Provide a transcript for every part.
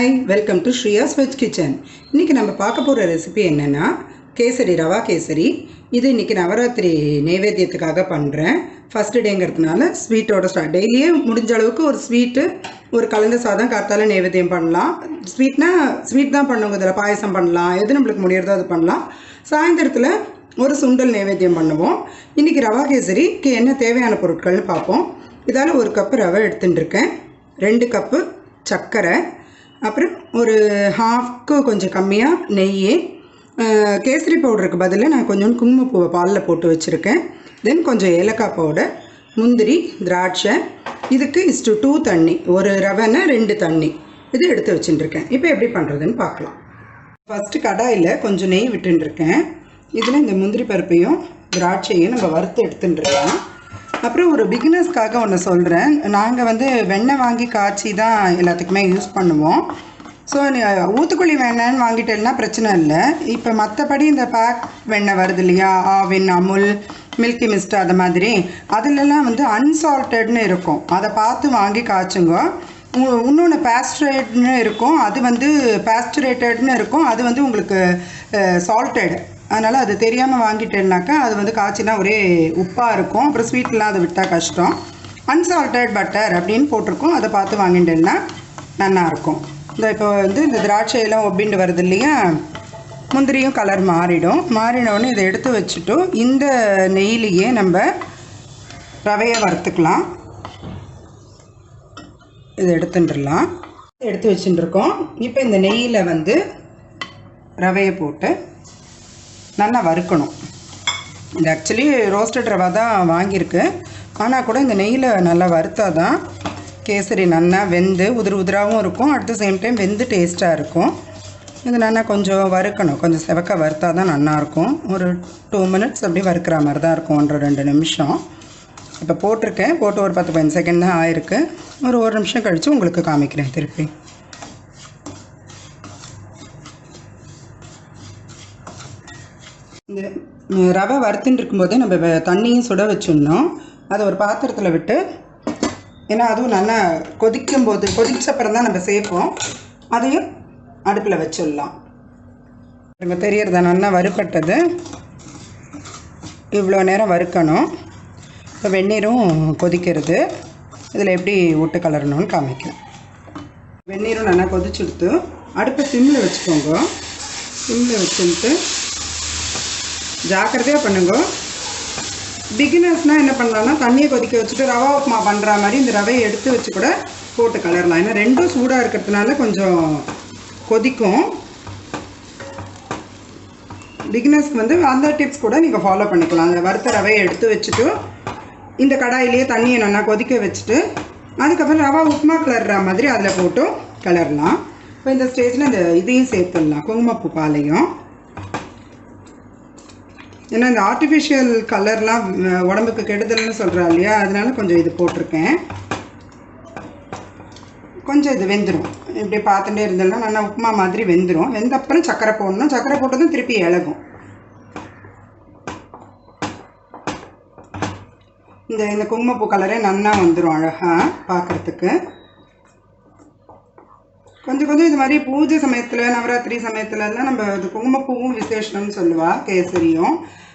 Hi, welcome to SriYa'sVegKitchen. இன்னைக்கு நம்ம பார்க்க போற ரெசிபி என்னன்னா கேசரி ரவா கேசரி. இது இன்னைக்கு நவராத்திரி நைவேத்தியத்துக்காக பண்றேன். First டேங்கிறதுனால ஸ்வீட்டோட start. டெய்லியே முடிஞ்ச அளவுக்கு ஒரு ஸ்வீட் ஒரு கலந்த சாதம் காத்தால நைவேத்தியம் பண்ணலாம். ஸ்வீட் தான் பண்ணுங்க, இதில் பாயசம் பண்ணலாம், எது நம்மளுக்கு முடியறதோ அது பண்ணலாம். சாயந்தரத்தில் ஒரு சுண்டல் நைவேத்தியம் பண்ணுவோம். இன்னைக்கு ரவா கேசரிக்கு என்ன தேவையான பொருட்கள்னு பார்ப்போம். இதால் ஒரு கப்பு ரவை எடுத்துட்டுருக்கேன், 2 கப்பு சர்க்கரை, அப்புறம் ஒரு ஹாஃப்க்கு கொஞ்சம் கம்மியாக நெய், கேசரி பவுடருக்கு பதிலாக நான் கொஞ்சம் குங்குமப்பூவை பாலில் போட்டு வச்சுருக்கேன். தென் கொஞ்சம் ஏலக்காய் பவுடர், முந்திரி, திராட்சை. இதுக்கு 2 தண்ணி, ஒரு ரவைன்னா 2 தண்ணி இது எடுத்து வச்சுட்டுருக்கேன். இப்போ எப்படி பண்ணுறதுன்னு பார்க்கலாம். ஃபஸ்ட்டு கடாயில் கொஞ்சம் நெய் விட்டுருக்கேன். இதில் இந்த முந்திரி பருப்பையும் திராட்சையும் நம்ம வறுத்து எடுத்துட்டுருக்கோம். அப்புறம் ஒரு பிகினர்ஸ்க்காக ஒன்று சொல்கிறேன். நாங்கள் வெண்ணெய் வாங்கி காய்ச்சி தான் எல்லாத்துக்குமே யூஸ் பண்ணுவோம். ஸோ ஊத்துக்குழி வெண்ணெய்ன்னு வாங்கிட்டேன்னா பிரச்சனை இல்லை. இப்போ மற்றபடி இந்த பேக் வெண்ணெய் வருது இல்லையா, ஆவின், அமுல், மில்கி மிஸ்ட், அது மாதிரி அதிலெல்லாம் அன்சால்ட்டட்னு இருக்கும். அதை பார்த்து வாங்கி காய்ச்சுங்க. இன்னொன்று பேஸ்டரேட்னு இருக்கும், அது பேஸ்டரேட்டட்னு இருக்கும், அது உங்களுக்கு சால்ட்டட். அதனால் அது தெரியாமல் வாங்கிட்டேன்னாக்கா அது காய்ச்சினா ஒரே உப்பாக இருக்கும். அப்புறம் ஸ்வீட்லாம் அதை விட்டால் கஷ்டம். அன்சால்ட்டட் பட்டர் அப்படின்னு போட்டிருக்கோம், அதை பார்த்து வாங்கிட்டேன்னா நல்லாயிருக்கும். இப்போ இந்த திராட்சையெல்லாம் ஒப்பிண்டு வருது இல்லையா, முந்திரியும் கலர் மாறினோடனே இதை எடுத்து வச்சுட்டு இந்த நெய்லியே நம்ம ரவையை வறுத்துக்கலாம். இதை எடுத்து வச்சுட்டுருக்கோம். இப்போ இந்த நெய்யில் ரவையை போட்டு நல்லா வறுக்கணும். இது ஆக்சுவலி ரோஸ்டட் ரவா தான் வாங்கியிருக்கு, ஆனால் கூட இந்த நெய்யில் நல்லா வறுத்தா தான் கேசரி நல்லா வெந்து உதிராகவும் இருக்கும், அட் த சேம் டைம் வெந்து டேஸ்ட்டாக இருக்கும். இது நல்லா கொஞ்சம் வறுக்கணும், கொஞ்சம் செவக்க வறுத்தா தான் நல்லாயிருக்கும். ஒரு 2 மினிட்ஸ் அப்படி வறுக்கிற மாதிரி தான் இருக்கும், 1-2 நிமிஷம். இப்போ போட்டிருக்கேன், போட்டு ஒரு 10-15 செகண்ட் தான் ஆயிருக்கு. ஒரு 1 நிமிஷம் கழித்து உங்களுக்கு காமிக்கிறேன் திருப்பி. இந்த ரவை வறுத்துன்னு இருக்கும்போதே நம்ம தண்ணியும் சுட வச்சிடணும். அதை ஒரு பாத்திரத்தில் விட்டு, ஏன்னா அதுவும் நல்லா கொதிச்சப்புறம் தான் நம்ம சேர்ப்போம். அதையும் அடுப்பில் வச்சிடலாம். இங்கே தெரியறதா நல்லா வறுப்பட்டது. இவ்வளோ நேரம் வறுக்கணும். இப்போ வெந்நீரும் கொதிக்கிறது. இதில் எப்படி விட்டு கலரணும்னு காமிக்கிறேன். வெந்நீரும் நல்லா கொதிச்சுடுத்து அடுப்பை சிம்மில் வச்சுக்கோங்க. சிம்மில் வச்சுட்டு ஜாக்கிரதையாக பண்ணுங்க. பிகினர்ஸ்னால் என்ன பண்ணலாம்னா தண்ணியை கொதிக்க வச்சுட்டு ரவா உப்புமா பண்ணுற மாதிரி இந்த ரவையை எடுத்து வச்சு கூட போட்டு கலரலாம். ஏன்னா ரெண்டும் சூடாக இருக்கிறதுனால கொஞ்சம் கொதிக்கும். பிகினர்ஸ்க்கு அந்த டிப்ஸ் கூட நீங்கள் ஃபாலோ பண்ணிக்கலாம். அந்த வறுத்த ரவையை எடுத்து வச்சுட்டு இந்த கடாயிலேயே தண்ணியை நல்லா கொதிக்க வச்சுட்டு அதுக்கப்புறம் ரவா உப்புமா கிளறுற மாதிரி அதில் போட்டு கிளறலாம். இப்போ இந்த ஸ்டேஜில் இந்த இதையும் சேர்த்துடலாம், குங்குமப்பூ பாலையும். ஏன்னா இந்த ஆர்டிஃபிஷியல் கலர்லாம் உடம்புக்கு கெடுதல்னு சொல்கிறா இல்லையா, அதனால கொஞ்சம் இது போட்டிருக்கேன். கொஞ்சம் இது வெந்துடும். இப்படி பார்த்துட்டே இருந்தோம்னா நல்லா உப்புமா மாதிரி வெந்துடும். வெந்த அப்புறம் சர்க்கரை போடணும். சர்க்கரை போட்டதும் திருப்பி இலகும். இந்த குங்குமப்பூ கலரே நல்லா வந்துடும் அழகாக பார்க்குறதுக்கு. கொஞ்சம் இது மாதிரி பூஜை சமயத்தில், நவராத்திரி சமயத்துலலாம் நம்ம இது குங்குமப்பூவும் விசேஷம்னு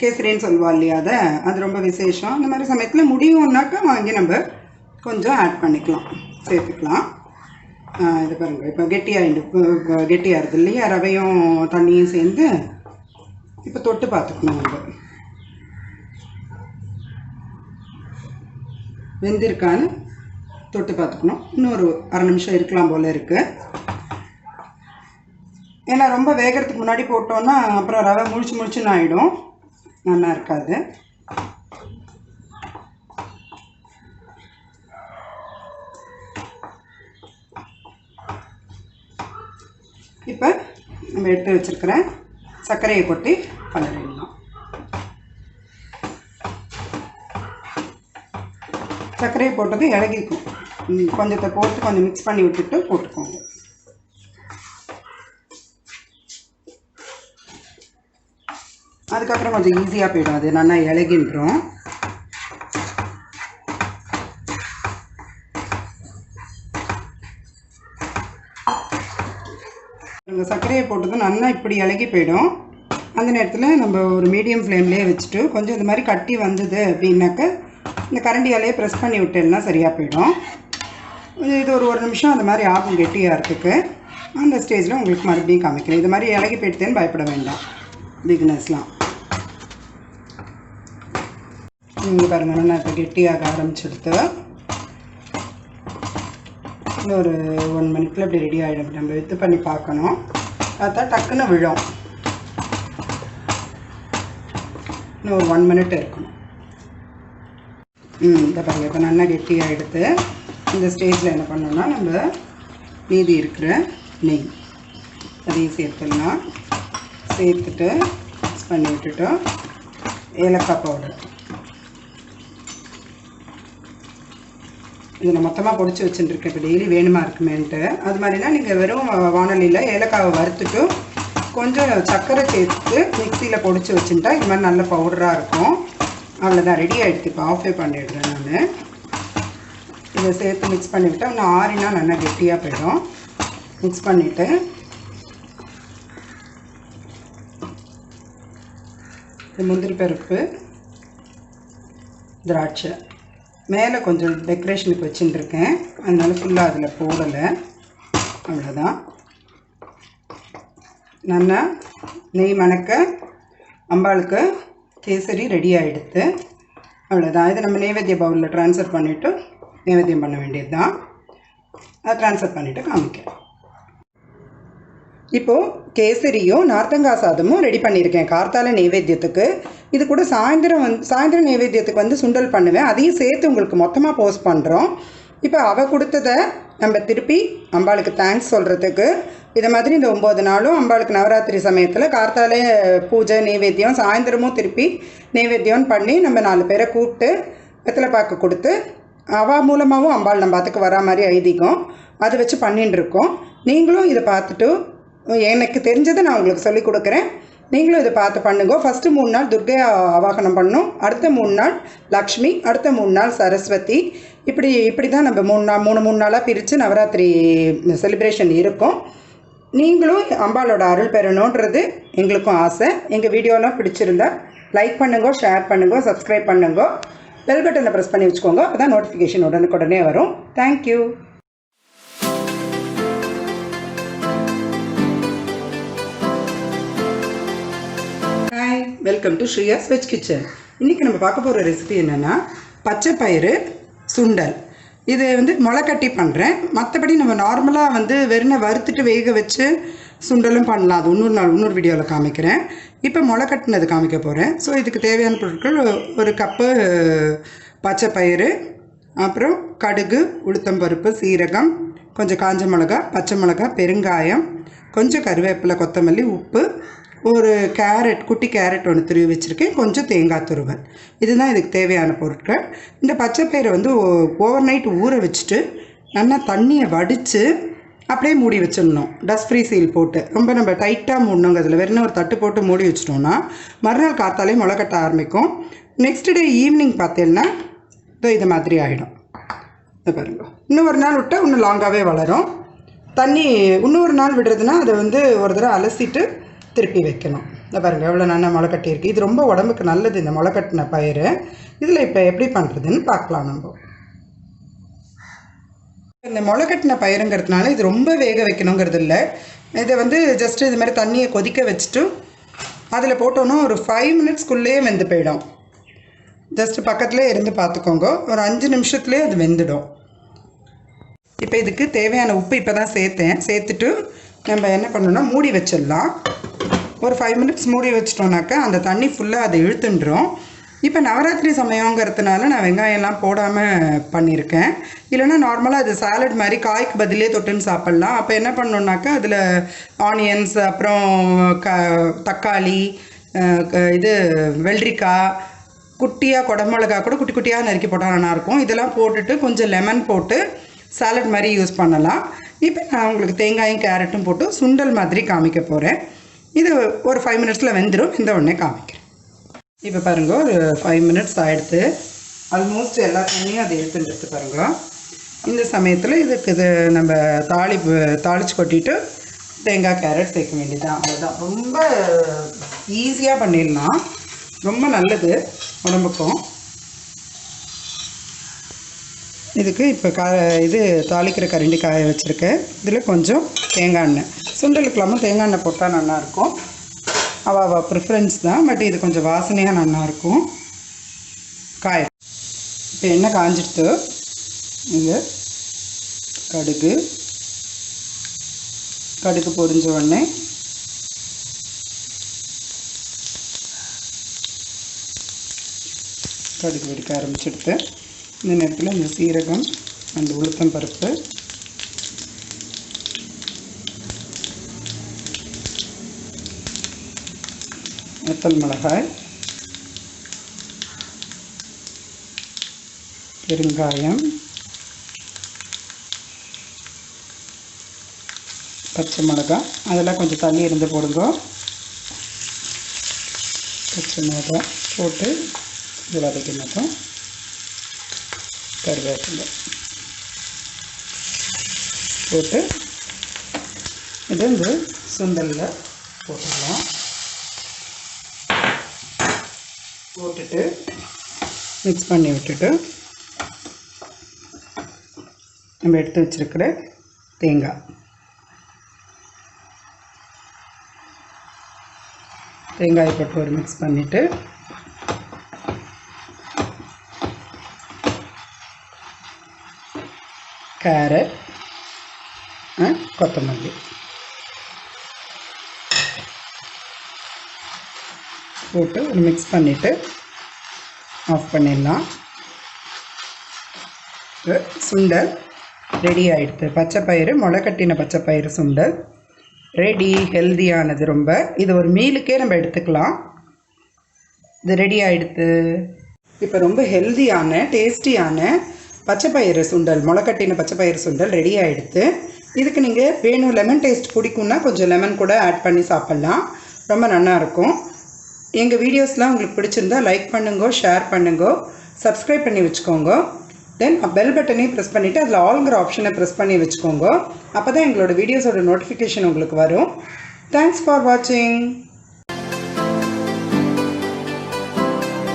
கேசரின்னு சொல்லுவா இல்லையா, அது ரொம்ப விசேஷம். அந்த மாதிரி சமயத்தில் முடியும்னாக்கா வாங்கி நம்ம கொஞ்சம் ஆட் பண்ணிக்கலாம், சேர்த்துக்கலாம். இது பாருங்கள், இப்போ கெட்டியாகிறது இல்லையா, ரவையும் தண்ணியும் சேர்ந்து. இப்போ தொட்டு பார்த்துக்கணும், நம்ம வெந்திருக்கான்னு தொட்டு பார்த்துக்கணும். இன்னொரு 1/2 நிமிஷம் இருக்கலாம் போல் இருக்குது. ஏன்னா ரொம்ப வேகிறதுக்கு முன்னாடி போட்டோன்னா அப்புறம் ரவை முழிச்சுன்னு ஆகிடும், நல்லா இருக்காது. இப்போ நம்ம எடுத்து வச்சுருக்கிற சர்க்கரையை கொட்டி கலரிடலாம். சர்க்கரையை போட்டது இறங்கிக்கும். கொஞ்சத்தை போட்டு கொஞ்சம் மிக்ஸ் பண்ணி விட்டுட்டு போட்டுக்கோங்க. அதுக்கப்புறம் கொஞ்சம் ஈஸியாக போய்டும், அது நல்லா இலகின்றோம். நாங்கள் சர்க்கரையை போட்டதும் நல்லா இப்படி இலகி போயிடும். அந்த நேரத்தில் நம்ம ஒரு மீடியம் ஃப்ளேம்லேயே வச்சுட்டு கொஞ்சம் இது மாதிரி கட்டி வந்தது அப்படின்னாக்க இந்த கரண்டியாலே ப்ரெஸ் பண்ணி விட்டேன்னா சரியாக போயிடும். இது ஒரு நிமிஷம் அந்த மாதிரி ஆகும் கெட்டியாகிறதுக்கு. அந்த ஸ்டேஜில் உங்களுக்கு மறுபடியும் காமிக்கிறேன். இது மாதிரி இலகி போயிடுத்தேன்னு பயப்பட வேண்டாம் பிகினர்ஸ்லாம். இங்கே பாருங்கள், நான் இப்போ கெட்டியாக ஆரம்பிச்செடுத்து ஒரு 1 மினிட்ல இப்படி ரெடி ஆகிடும். நம்ம இது பண்ணி பார்க்கணும். பார்த்தா டக்குன்னு விழும். இன்னும் ஒரு 1 மினிட் இருக்கணும். இதை பாருங்கள், இப்போ நல்லா கெட்டியாக எடுத்து இந்த ஸ்டேஜில் என்ன பண்ணோன்னா நம்ம மீதி இருக்கிற நெய் அதையும் சேர்த்துடலாம். சேர்த்துட்டு மிக்ஸ் பண்ணி விட்டுட்டு ஏலக்காய் பவுடர் இது நான் மொத்தமாக பொடிச்சு வச்சுட்டுருக்கேன். இப்போ டெய்லி வேணுமா இருக்குமேன்ட்டு. அது மாதிரினா நீங்கள் வெறும் வானலியில் ஏலக்காவை வறுத்துட்டு கொஞ்சம் சர்க்கரை சேர்த்து மிக்சியில் பொடிச்சு வச்சுட்டா இது மாதிரி நல்ல பவுடராக இருக்கும். அவ்வளோதான், ரெடி ஆகிடுச்சு. இப்போ ஆஃபே பண்ணிடுறேன். நான் இதை சேர்த்து மிக்ஸ் பண்ணிவிட்டேன். இன்னும் ஆறினா நல்லா கெட்டியாக போயிடும். மிக்ஸ் பண்ணிவிட்டு முந்திரி பருப்பு, திராட்சை மேலே கொஞ்சம் டெக்கரேஷனுக்கு வச்சுட்டுருக்கேன். அதனால ஃபுல்லாக அதில் போடலை. அவ்வளோதான். நல்லா நெய் மணக்க அம்பாளுக்கு கேசரி ரெடி ஆகிடுது. அவ்வளோதான். இதை நம்ம நைவேத்திய பவுலில் ட்ரான்ஸ்ஃபர் பண்ணிவிட்டு நைவேத்தியம் பண்ண வேண்டியது தான். அதை ட்ரான்ஸ்ஃபர் பண்ணிவிட்டு காமிக்கிறேன். இப்போது கேசரியும் நார்த்தங்காய் சாதமும் ரெடி பண்ணியிருக்கேன் கார்த்தால நைவேத்தியத்துக்கு. இது கூட சாயந்தரம் நைவேத்தியத்துக்கு வந்து சுண்டல் பண்ணுவேன். அதையும் சேர்த்து உங்களுக்கு மொத்தமாக போஸ்ட் பண்ணுறோம். இப்போ அவள் கொடுத்ததை நம்ம திருப்பி அம்பாளுக்கு தேங்க்ஸ் சொல்கிறதுக்கு இதை மாதிரி இந்த 9 நாளும் அம்பாளுக்கு நவராத்திரி சமயத்தில் கார்த்தாலே பூஜை நைவேத்தியம், சாயந்தரமும் திருப்பி நைவேத்தியம்னு பண்ணி நம்ம 4 பேரை கூப்பிட்டு வெத்தலை பாக்கு கொடுத்து அவள் மூலமாகவும் அம்பாள் நம்ம அதுக்கு வரா மாதிரி ஐதீகம் அதை வச்சு பண்ணின்னு இருக்கோம். நீங்களும் இதை பார்த்துட்டு எனக்கு தெரிஞ்சதை நான் உங்களுக்கு சொல்லிக் கொடுக்குறேன். நீங்களும் இதை பார்த்து பண்ணுங்க. ஃபஸ்ட்டு 3 நாள் துர்கை ஆவாகனம் பண்ணணும். அடுத்த 3 நாள் லக்ஷ்மி, அடுத்த 3 நாள் சரஸ்வதி. இப்படி தான் நம்ம 3 நாளாக பிரித்து நவராத்திரி செலிப்ரேஷன் இருக்கும். நீங்களும் அம்பாளோட அருள் பெறணுன்றது எங்களுக்கும் ஆசை. எங்கள் வீடியோலாம் பிடிச்சிருந்தா லைக் பண்ணுங்க, ஷேர் பண்ணுங்க, சப்ஸ்கிரைப் பண்ணுங்க, பெல் பட்டனை ப்ரெஸ் பண்ணி வச்சுக்கோங்க. அப்போ தான் நோட்டிஃபிகேஷன் உடனுக்குடனே வரும். Thank you. Hi, welcome to SriYa'sVegKitchen. இன்றைக்கி நம்ம பார்க்க போகிற ரெசிபி என்னென்னா பச்சை பயிறு சுண்டல். இது வந்து முளைக்கட்டி பண்ணுறேன். மற்றபடி நம்ம நார்மலாக வந்து வெறும் வறுத்துட்டு வேக வச்சு சுண்டலும் பண்ணலாம். அது இன்னொரு வீடியோவில் காமிக்கிறேன். இப்போ முளைக்கட்டினது காமிக்க போகிறேன். ஸோ இதுக்கு தேவையான பொருட்கள் 1 கப்பு பச்சை பயிறு, அப்புறம் கடுகு, உளுத்தம்பருப்பு, சீரகம், கொஞ்சம் காஞ்ச மிளகா, பச்சை மிளகா, பெருங்காயம், கொஞ்சம் கருவேப்பிலை, கொத்தமல்லி, உப்பு, ஒரு கேரட், குட்டி கேரட் ஒன்று துருவி வச்சுருக்கேன், கொஞ்சம் தேங்காய் துருவல். இதுதான் இதுக்கு தேவையான பொருட்கள். இந்த பச்சை பயிரை வந்து ஓவர் நைட் ஊற வச்சுட்டு நல்லா தண்ணியை வடித்து அப்படியே மூடி வச்சிடணும். டஸ்ட் ஃப்ரீ சீல் போட்டு ரொம்ப நம்ம டைட்டாக மூடணுங்க. அதில் வெறும் ஒரு தட்டு போட்டு மூடி வச்சிட்டோம்னா மறுநாள் காத்தாலே முளைக்கட்ட ஆரம்பிக்கும். நெக்ஸ்ட் டே ஈவினிங் பார்த்தீங்கன்னா இது மாதிரி ஆகிடும். இதை பாருங்க. இன்னும் ஒரு நாள் விட்டால் இன்னும் லாங்காகவே வளரும். தண்ணி இன்னொரு நாள் விடுறதுனா அதை வந்து ஒரு தடவை அலசிட்டு திருப்பி வைக்கணும். இந்த பாருங்கள் எவ்வளோ நல்லா முளைக்கட்டி இருக்குது. இது ரொம்ப உடம்புக்கு நல்லது இந்த முளைக்கட்டின பயிறு. இதில் இப்போ எப்படி பண்ணுறதுன்னு பார்க்கலாம். நம்ம இந்த முளைக்கட்டின பயிருங்கிறதுனால இது ரொம்ப வேக வைக்கணுங்கிறது இல்லை. இதை வந்து ஜஸ்ட்டு இது மாதிரி தண்ணியை கொதிக்க வச்சுட்டு அதில் போட்டோன்னா ஒரு 5 மினிட்ஸ்க்குள்ளேயே வெந்து போயிடும். ஜஸ்ட்டு பக்கத்துலேயே இருந்து பார்த்துக்கோங்க. ஒரு 5 நிமிஷத்துலேயே அது வெந்துடும். இப்போ இதுக்கு தேவையான உப்பு இப்போ தான் சேர்த்துட்டு நம்ம என்ன பண்ணணும்னா மூடி வச்சிடலாம். ஒரு 5 மினிட்ஸ் மூடி வச்சிட்டோம்னாக்கா அந்த தண்ணி ஃபுல்லாக அதை இழுத்துன்றோம். இப்போ நவராத்திரி சமயங்கிறதுனால நான் வெங்காயம்லாம் போடாமல் பண்ணியிருக்கேன். இல்லைனா நார்மலாக அது சாலட் மாதிரி காய்க்கு பதிலே தொட்டுன்னு சாப்பிட்லாம். அப்போ என்ன பண்ணணுன்னாக்கா அதில் ஆனியன்ஸ், அப்புறம் தக்காளி, இது வெள்ளரிக்காய், குட்டியாக குடமிளகா கூட குட்டி குட்டியாக நறுக்கி போட்டால் நல்லாயிருக்கும். இதெல்லாம் போட்டுட்டு கொஞ்சம் லெமன் போட்டு சாலட் மாதிரி யூஸ் பண்ணலாம். இப்போ நான் உங்களுக்கு தேங்காயும் கேரட்டும் போட்டு சுண்டல் மாதிரி காமிக்க போகிறேன். இது ஒரு 5 மினிட்ஸில் வெந்துடும். இந்த உடனே காமிக்கிறேன். இப்போ பாருங்க, ஒரு 5 மினிட்ஸ் ஆகிடுது. ஆல்மோஸ்ட் எல்லா தண்ணியும் அதை எடுத்து பாருங்க. இந்த சமயத்தில் இதுக்கு இது நம்ம தாளிச்சு கொட்டிட்டு தேங்காய் கேரட் சேர்க்க வேண்டியதுதான். அவ்வளோதான். ரொம்ப ஈஸியாக பண்ணிடலாம். ரொம்ப நல்லது உடம்புக்கும். இதுக்கு இப்போ இது தாளிக்கிற கரண்டி காய வச்சுருக்கேன். இதில் கொஞ்சம் தேங்காய் எண்ணெய். சுண்டலுக்கெல்லாமல் தேங்காய் எண்ணெய் போட்டால் நல்லாயிருக்கும். அவள் ப்ரிஃபரன்ஸ் தான். பட் இது கொஞ்சம் வாசனையாக நல்லாயிருக்கும். இப்போ எண்ணெய் காஞ்சிடுத்து. இது கடுகு பொரிஞ்ச உடனே கடுகு வெடிக்க ஆரம்பிச்சிடுத்து. இந்த நேரத்தில் இந்த சீரகம் அண்ட் உளுத்தம் பருப்பு, வத்தல் மிளகாய், பெருங்காயம், பச்சை மிளகாய் அதெல்லாம் கொஞ்சம் தள்ளி இருந்து போடுங்க. பச்சை மிளகாய் போட்டு இது வதக்கினதும் கருவேப்பிலை போட்டு இது இந்த சுண்டலில் போட்டுடலாம். போட்டுட்டு மிக்ஸ் பண்ணி விட்டுட்டு நம்ம எடுத்து வச்சுருக்கிற தேங்காயை போட்டு ஒரு மிக்ஸ் பண்ணிவிட்டு கேரட் கொத்தமல்லி போட்டு ஒரு மிக்ஸ் பண்ணிவிட்டு ஆஃப் பண்ணிடலாம். சுண்டல் ரெடி ஆகிடுது. பச்சைப்பயிறு முளைக்கட்டின பச்சைப்பயிறு சுண்டல் ரெடி. ஹெல்தியானது ரொம்ப. இது ஒரு மீலுக்கே நம்ம எடுத்துக்கலாம். இது ரெடி ஆகிடுது. இப்போ ரொம்ப ஹெல்தியான டேஸ்டியான பச்சைப்பயிறு சுண்டல், முளைக்கட்டின பச்சைப்பயிறு சுண்டல் ரெடி ஆகிடுது. இதுக்கு நீங்கள் வேணும் லெமன் டேஸ்ட் பிடிக்கும்னா கொஞ்சம் லெமன் கூட ஆட் பண்ணி சாப்பிட்லாம். ரொம்ப நல்லாயிருக்கும். எங்கள் வீடியோஸ்லாம் உங்களுக்கு பிடிச்சிருந்தா லைக் பண்ணுங்க, ஷேர் பண்ணுங்க, சப்ஸ்கிரைப் பண்ணி வச்சுக்கோங்க. தென் பெல் பட்டனையும் ப்ரெஸ் பண்ணிவிட்டு அதில் ஆல்ங்கிற ஆப்ஷனை ப்ரெஸ் பண்ணி வச்சுக்கோங்க. அப்போ தான் எங்களோட வீடியோஸோட நோட்டிஃபிகேஷன் உங்களுக்கு வரும். தேங்க்ஸ் ஃபார் வாட்சிங்.